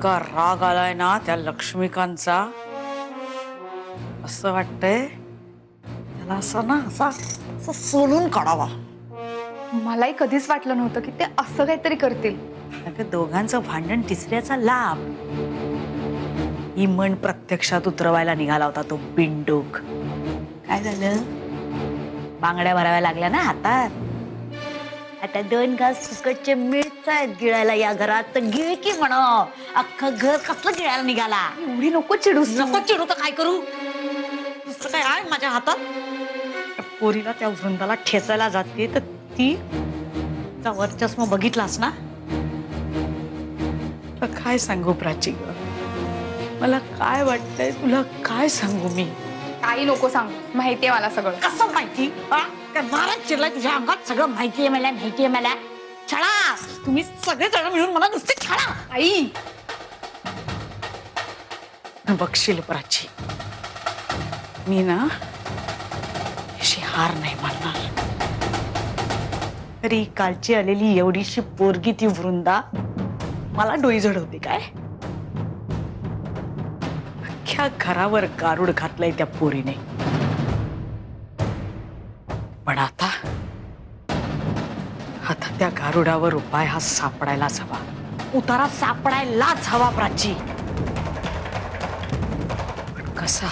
इतका राग आलाय ना त्या लक्ष्मीकांतचा, असं वाटतंय त्याला असं ना असं सोलून काढावा. मलाही कधीच वाटलं नव्हतं की ते असं काहीतरी करतील. अगं दोघांचं भांडण तिसऱ्याचा लाभ. ही मन प्रत्यक्षात उतरवायला निघाला होता तो बिंडूक. काय झालं? बांगड्या भराव्या लागल्या ना हातात. आता 2 घास फुकटचे मिळतायत गिळायला या घरात, तर गिळ की म्हणा. अख्खं घर कसलं गिळायला निघाला. एवढी नको चिडूस. नको चिडू तर काय करू? दुसरं काय आहे माझ्या हातात? त्या पोरीला त्या वृंदाला ठेचायला जाते तर ती चा वर्चस्व बघितलास ना. तुला काय सांगू प्राची ग? मला काय वाटतंय तुला काय सांगू मी? काही नको सांग, माहितीये मला सगळं. कसं माहिती? काय मारत चिरलाय तुझ्या अंगात? सगळं माहितीये मला, माहितीये मला. छळा, तुम्ही सगळे जण मिळून मला नुसते छळा. आई बघशील प्राची, मी ना अशी हार नाही मानणार. तरी कालची आलेली एवढीशी पोरगी ती वृंदा मला डोई जडवते काय? अख्ख्या घरावर गारुड घातलंय त्या पोरीने. पण आता त्या गारुडावर उपाय हा सापडायलाच हवा. उतारा सापडायलाच हवा प्राची. पण कसा?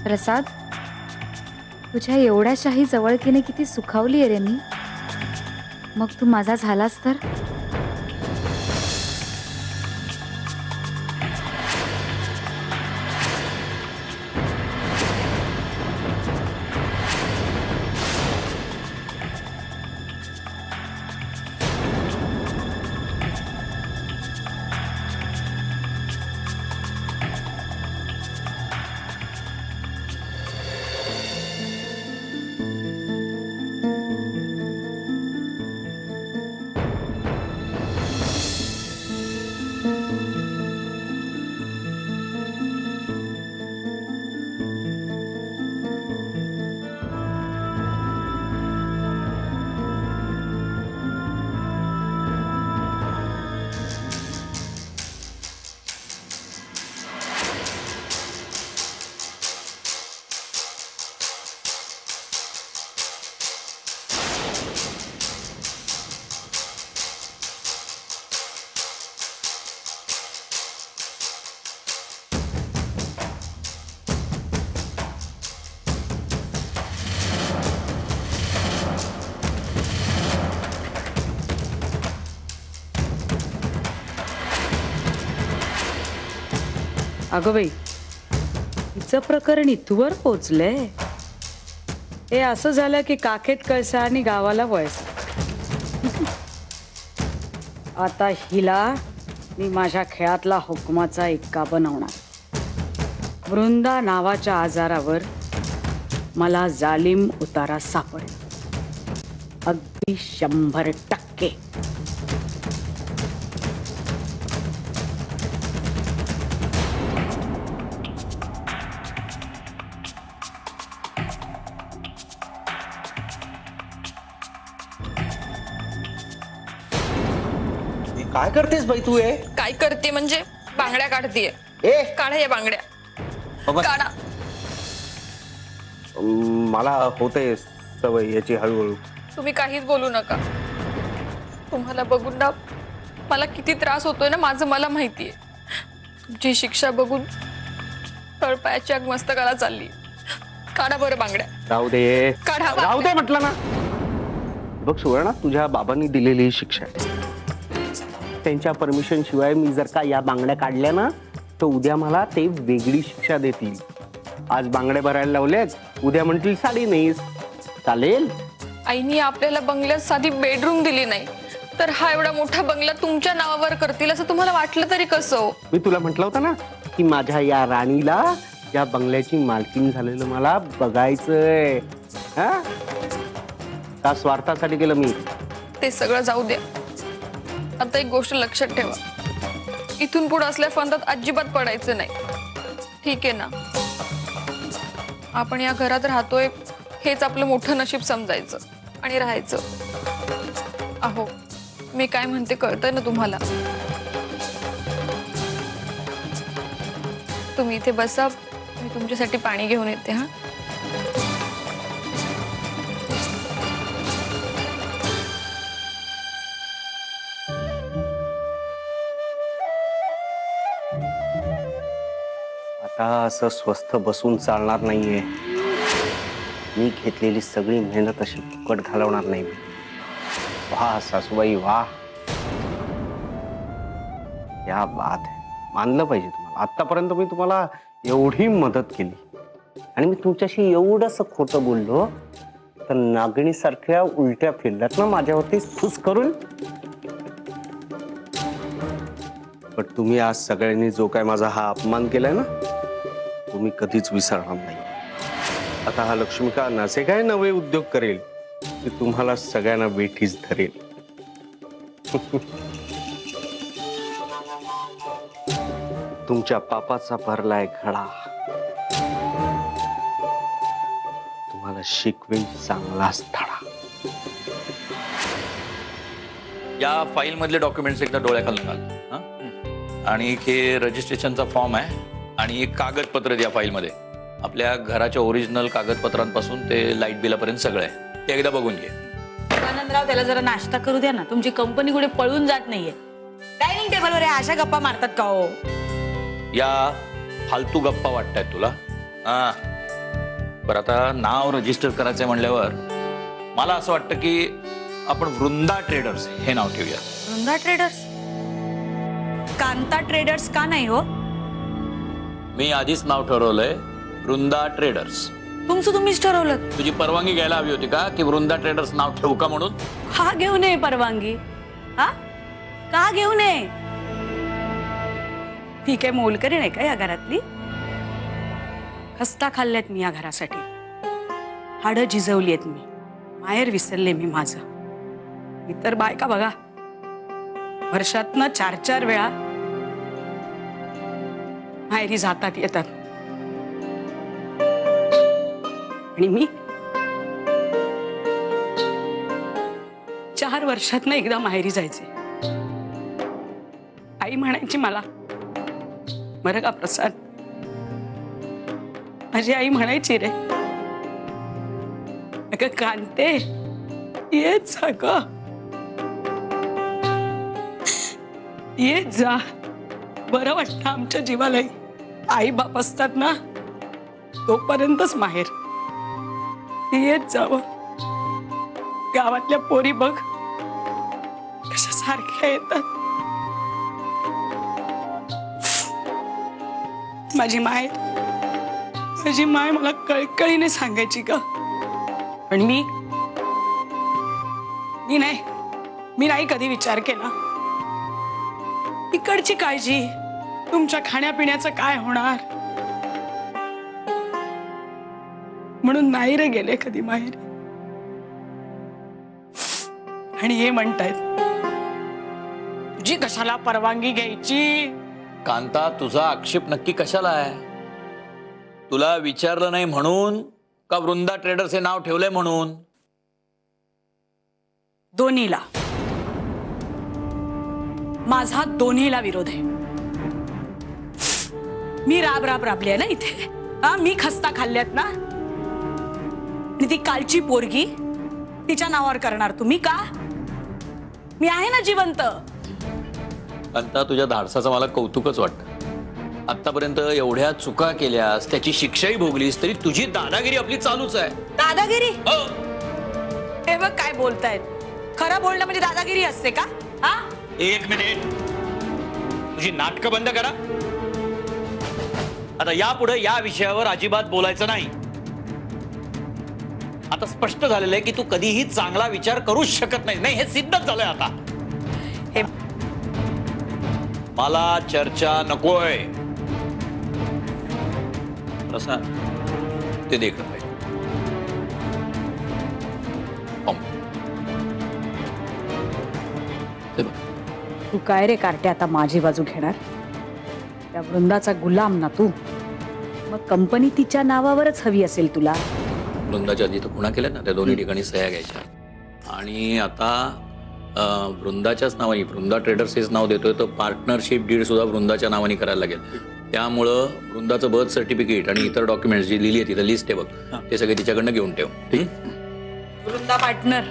प्रसाद, तुझ्या एवढ्याशाही जवळकीने किती सुखावली आहे रे मी. मग तू माझा झालास तर? अगं बाई, हिचं प्रकरण इथवर पोचलंय. हे असं झालं की काखेत कळसा आणि गावाला वळसा. आता हिला मी माझ्या खेळातला हुकमाचा एक्का बनवणार. वृंदा नावाच्या आजारावर मला जालिम उतारा सापडेल. अगदी 100%. काय करतेस बाई तू? हे काय करते म्हणजे बांगड्या काढतीये. ए काढा या बांगड्या, बाबा, काढा. मला होते सवय याची हळूहळू. तुम्ही काहीच बोलू नका. तुम्हाला बघून ना मला किती त्रास होतोय ना माझं मला माहितीये. तुमची शिक्षा बघून तळपायाची आग मस्तकाला चालली. काढा बरं बांगड्या. राहू दे, काढा राहू दे म्हटलं ना. बघ सुवर्णा, तुझ्या बाबांनी दिलेली ही शिक्षा आहे. त्यांच्या परमिशन शिवाय मी जर का या बांगड्या काढल्या ना तर उद्या मला ते वेगळी शिक्षा देतील. आज बांगड्या भरायला लावल्यात, उद्या म्हणतील साडी नेस. चालेल? आईनी आपल्याला बंगल्यात साधी बेडरूम दिली नाही तर हा एवढा मोठा बंगला तुमच्या नावावर करतील असं तुम्हाला वाटलं तरी कसं हो? मी तुला म्हटलं होतं ना की माझ्या या राणीला या बंगल्याची मालकीण झालेलं मला बघायचंय. हा? का स्वार्थासाठी केलं मी? ते सगळं जाऊ द्या. आता एक गोष्ट लक्षात ठेवा, इथून पुढे असल्या फंदात अजिबात पडायचं नाही. ठीक आहे ना? आपण या घरात राहतोय हेच आपलं मोठं नशीब समजायचं आणि राहायचं. अहो मी काय म्हणते कळतंय ना तुम्हाला? तुम्ही इथे बसा, मी तुमच्यासाठी पाणी घेऊन येते. हा, आता असं स्वस्थ बसून चालणार नाहीये. मी घेतलेली सगळी मेहनत अशी फुकट घालवणार नाही. वाह सासूबाई वाह, या बात आहे. मानलं पाहिजे तुम्हाला. आतापर्यंत मी तुम्हाला एवढी मदत केली आणि मी तुमच्याशी एवढंच खोटं बोललो तर नागणीसारख्या उलट्या फिरल्यात ना माझ्यावरती फुस करून. पण तुम्ही आज सगळ्यांनी जो काय माझा हा अपमान केलाय ना तो मी कधीच विसरणार नाही. आता हा लक्ष्मीकांत असे काय नवे उद्योग करेल की तुम्हाला सगळ्यांना वेठीच धरेल. तुमच्या पापाचा भरलाय घडा, तुम्हाला शिकवेल चांगलाच धडा. या फाईल मधले डॉक्युमेंट्स एकदा डोळ्याखालून घाल. आणि एक हे रजिस्ट्रेशनचा फॉर्म आहे आणि एक कागदपत्र या फाईल मध्ये. आपल्या घराच्या ओरिजिनल कागदपत्रांपासून ते लाईट बिलापर्यंत सगळं आहे. ते एकदा बघून घे. आनंदराव, त्याला जरा नाश्ता करू द्या ना. तुमची कंपनी कुठे पळून जात नाहीये. डायनिंग टेबलवर अशा गप्पा मारतात का हो? या फालतू गप्पा वाटतायत तुला? हा बरं, आता नाव रजिस्टर करायचंय म्हणल्यावर मला असं वाटतं की आपण वृंदा ट्रेडर्स हे नाव ठेवूया. वृंदा ट्रेडर्स? कांता ट्रेडर्स का नाही हो? मी आधीच नाव ठरवलंय वृंदा ट्रेडर्स. तुमचं तुम्हीच ठरवलं? तुझी परवानगी घ्यायला हवी होती का की वृंदा ट्रेडर्स नाव ठेवू का म्हणून? हा घेऊ नये परवानगी? हा का घेऊ नये? ही काय मोलकरी नाही का या घरातली? खस्ता खाल्ल्यात मी या घरासाठी, हाडं झिजवलीत मी, माहेर विसरले मी माझं. इतर बायका बघा वर्षातनं 4-4 वेळा माहेरी जातात येतात आणि मी 4 वर्षातनं एकदा माहेरी जायचे. आई म्हणायची मला, बरं का प्रसाद, माझी आई म्हणायची रे, अगं कांते येत जा ग, येत जा, बरं वाटतं आमच्या जीवालाही. आई बाप असतात ना तोपर्यंतच माहेर. येत जावं. गावातल्या पोरी बघ कशा सारख्या येतात. माझी माय मला कळकळीने सांगायची का, पण मी नाही कधी विचार केला. इकडची काळजी, तुमच्या खाण्यापिण्याचं काय होणार, म्हणून नाही रे गेले कधी माहेरी. आणि हे म्हणतायत तुझी कशाला परवानगी घ्यायची? कांता, तुझा आक्षेप नक्की कशाला आहे? तुला विचारलं नाही म्हणून का वृंदा ट्रेडर्स हे नाव ठेवलंय म्हणून? दोन्हीला. माझा दोन्हीला विरोध आहे. मी राबली आहे ना इथे. मी खस्ता खाल्ल्यात ना, आणि ती कालची पोरगी तिच्या नावावर करणार तुम्ही का? मी आहे ना जिवंत. कांता, तुझ्या धाडसाचं मला कौतुकच वाटतं. आतापर्यंत एवढ्या चुका केल्यास, त्याची शिक्षाही भोगलीस, तरी तुझी दादागिरी आपली चालूच आहे. दादागिरी? हो. हे बघ काय बोलतायत. खरं बोलणं म्हणजे दादागिरी असते का? हा, एक मिनिट, तुझी नाटकं बंद करा. आता यापुढे या विषयावर अजिबात बोलायचं नाही. आता स्पष्ट झालेलं आहे की तू कधीही चांगला विचार करूच शकत नाही. नाही, हे सिद्धच झालंय आता. हे मला चर्चा नकोय. प्रसाद, ते देखत पाहिजे. तू काय रे कार्टे आता माझी बाजू घेणार? त्या वृंदाचा गुलाम ना तू. मग कंपनी तिच्या नावावरच हवी असेल तुला. वृंदाच्या आधी तर पुन्हा केल्या ना, त्या दोन्ही ठिकाणी सह्या घ्यायच्या. आणि आता वृंदाच्याच नावाने, वृंदा ट्रेडर्स हेच नाव देतोय, तर पार्टनरशिप डीड सुद्धा वृंदाच्या नावाने करायला लागेल. त्यामुळं वृंदाचं बर्थ सर्टिफिकेट आणि इतर डॉक्युमेंट्स जी लिहिली आहे तिथं लिस्ट आहे बघ, ते सगळे तिच्याकडनं घेऊन ठेव. ठीक? वृंदा पार्टनर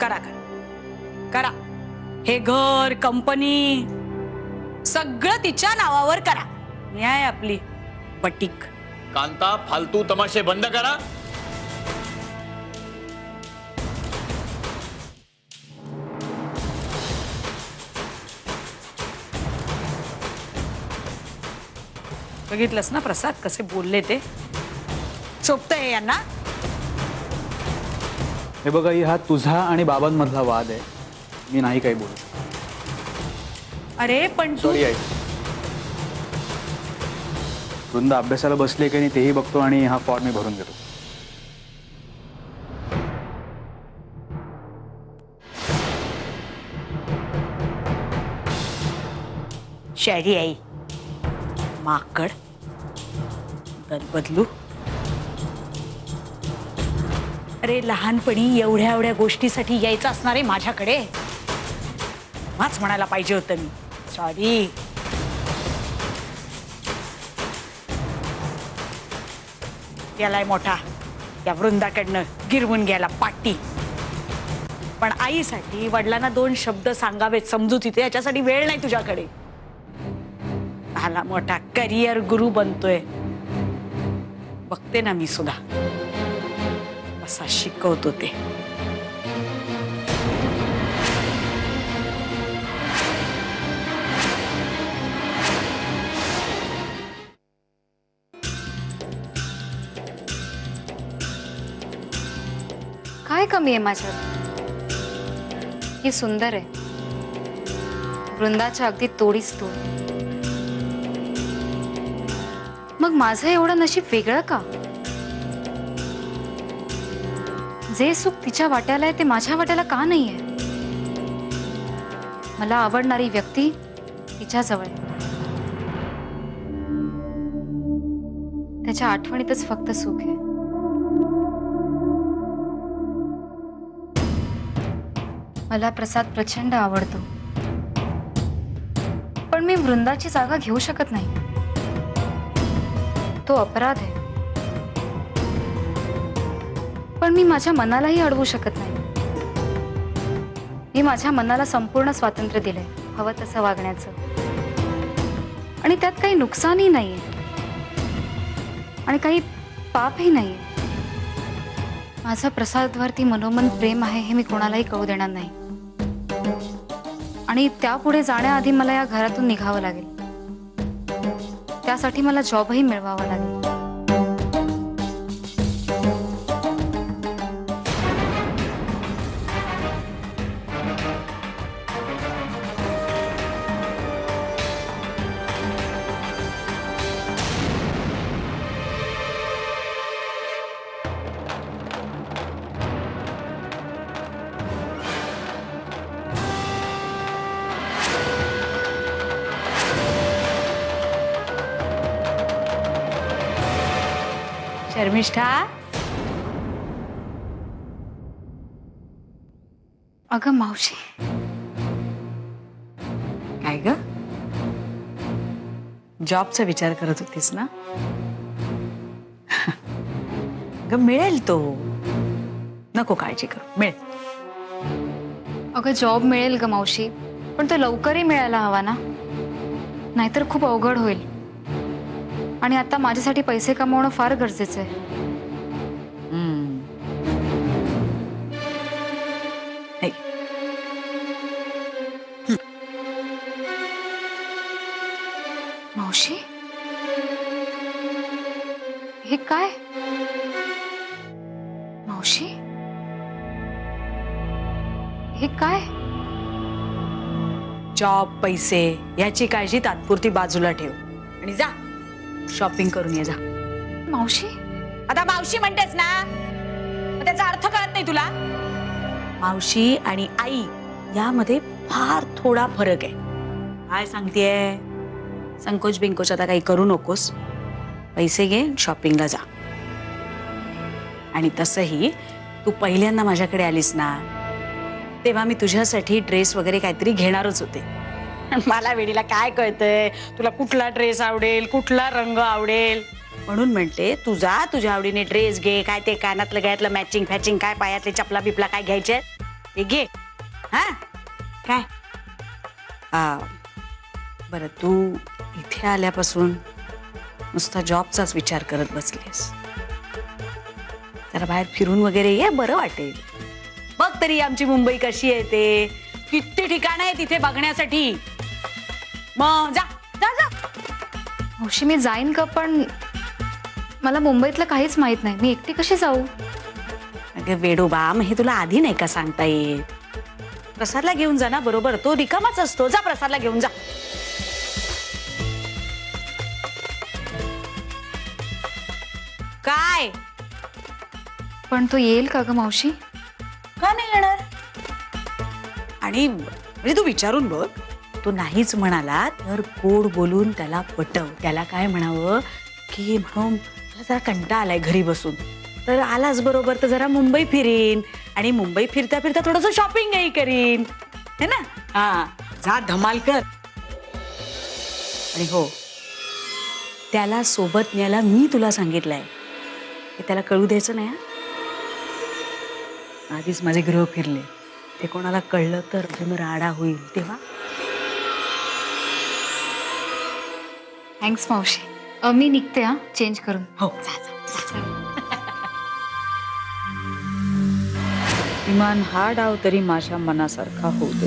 करा करा करा. हे घर, कंपनी सगळं तिच्या नावावर करा. न्याय आपली बटीक. कांता, फालतू तमाशे बंद करा. बघितलंस ना प्रसाद कसे बोलले ते? शोभतंय यांना. हे बघा, हा तुझा आणि बाबांमधला वाद आहे. मी नाही काही बोलू शकत. अरे पण तू सॉरी आई. वृंदा अभ्यासाला बसले की नाही तेही बघतो आणि हा फॉर्म मी भरून घेतो. शायरी आई माकड बदलू. अरे लहानपणी एवढ्या एवढ्या गोष्टीसाठी यायचं असणारे माझ्याकडे वाच म्हणायला पाहिजे होतं मी. सॉरी. यालाय मोठा या वृंदाकडनं गिरवून घ्यायला पाटी. पण आईसाठी वडिलांना 2 शब्द सांगावेत समजूत येते, याच्यासाठी वेळ नाही तुझ्याकडे. आला मोठा करिअर गुरु बनतोय. बघते ना मी सुद्धा कसा शिकवतो ते. काय कमी आहे माझ्यात? ही सुंदर आहे. वृंदाच्या अगदी तोडीस तोड. मग माझं एवढं नशीब वेगळं का? जे सुख तिच्या वाट्याला आहे ते माझ्या वाट्याला का नाहीये? मला आवडणारी व्यक्ती तिच्या जवळ आहे. त्याच्या आठवणीतच फक्त सुख आहे. मला प्रसाद प्रचंड आवडतो, पण मी वृंदाची जागा घेऊ शकत नाही. तो अपराध आहे. पण मी माझ्या मनालाही अडवू शकत नाही. मी माझ्या मनाला संपूर्ण स्वातंत्र्य दिलंय हवं तसं वागण्याचं. आणि त्यात काही नुकसानही नाहीये आणि काही पापही नाहीये. माझं प्रसादवरती मनोमन प्रेम आहे हे मी कोणालाही कळू देणार नाही. आणि त्यापुढे जाण्याआधी मला या घरातून निघावं लागेल. त्यासाठी मला जॉबही मिळवावा लागेल. शर्मिष्ठा, अगं मावशी, काय ग? जॉबचा विचार करत होतीस ना? ग मिळेल तो. नको काळजी करू, मिळेल. अगं जॉब मिळेल ग मावशी, पण तो लवकरही मिळायला हवा ना, नाहीतर खूप अवघड होईल. आणि आता माझ्यासाठी पैसे कमवणं फार गरजेचं आहे. नाही, हे काय मावशी? हे काय? जॉब, पैसे याची काळजी तात्पुरती बाजूला ठेव आणि जा शॉपिंग करून ये जा. मावशी आता मावशी म्हणतेस ना, मग त्याचा अर्थ कळत नाही तुला? मावशी आणि आई यामध्ये फार थोडा फरक आहे. काय सांगतेय? संकोच बिंकोच आता काही करू नकोस. पैसे घे, शॉपिंगला जा. आणि तसंही तू पहिल्यांदा माझ्याकडे आलीस ना, तेव्हा मी तुझ्यासाठी ड्रेस वगैरे काहीतरी घेणारच होते. मला वेडीला काय कळतंय तुला कुठला ड्रेस आवडेल, कुठला रंग आवडेल, म्हणून म्हणते तू जा, तुझ्या आवडीने ड्रेस घे. काय ते कानातलं गळ्यातलं मॅचिंग फॅचिंग, काय पायातले चपला बिपला काय घ्यायचे ते घे. हा काय बरं, तू इथे आल्यापासून नुसता जॉबचाच विचार करत बसलीस. जरा बाहेर फिरून वगैरे ये, बरं वाटेल. बघ तरी आमची मुंबई कशी आहे ते. किती ठिकाणं आहे तिथे बघण्यासाठी. मग जा जा जा. मावशी मी जाईन का, पण मला मुंबईतलं काहीच माहित नाही. मी एकटी कशी जाऊ? अगं वेडोबा, मग हे तुला आधी नाही का सांगता येत? प्रसादला घेऊन जा ना, बरोबर तो रिकामाच असतो. जा प्रसादला घेऊन जा. काय पण तो येईल का ग मावशी? का नाही येणार? आणि म्हणजे तू विचारून बघ. तो नाहीच म्हणाला तर गोड बोलून त्याला पटव. त्याला काय म्हणावं की म्हणून मला जरा कंटाळा आलाय घरी बसून, तर आलाच बरोबर तर जरा मुंबई फिरीन आणि मुंबई फिरता फिरता थोडंसं शॉपिंगही करीन, है ना? हा, जा धमाल कर. आणि हो, त्याला सोबत न्यायला मी तुला सांगितलंय. हे त्याला कळू द्यायचं नाही. आधीच माझे ग्रह फिरले, ते कोणाला कळलं तर अजून राडा होईल तेव्हा. थँक्स मावशी. मी निघते हा, चेंज करून. हो जा जा. विमान हा डाव तरी माझ्या मनासारखा होऊ दे.